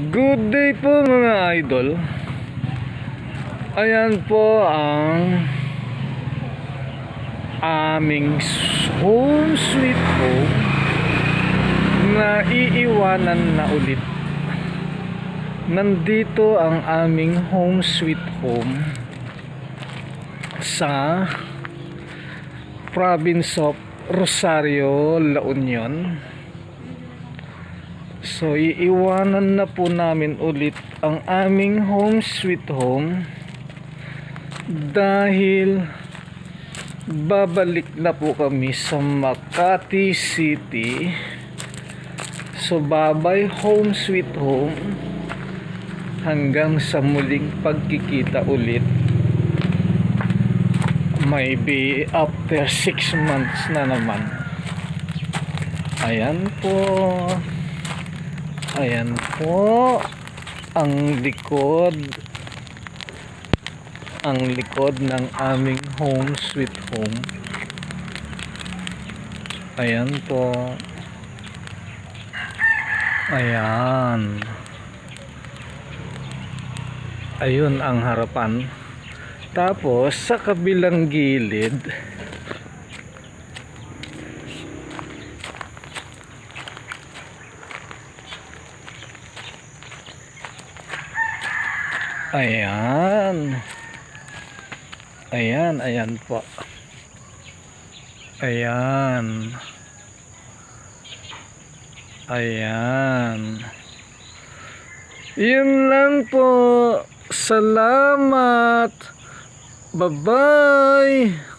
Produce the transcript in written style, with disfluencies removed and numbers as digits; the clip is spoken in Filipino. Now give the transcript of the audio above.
Good day po mga idol. Ayan po ang aming home sweet home na iiwanan na ulit. Nandito ang aming home sweet home sa province of Rosario, La Union. So iiwanan na po namin ulit ang aming home sweet home dahil babalik na po kami sa Makati City. So bye-bye home sweet home, hanggang sa muling pagkikita ulit, maybe after 6 months na naman. Ayan po ang likod ng aming home sweet home. Ayan po. Ayan. Ayun ang harapan. Tapos sa kabilang gilid, ayan po. Ayan. Yun lang po. Salamat. Bye-bye.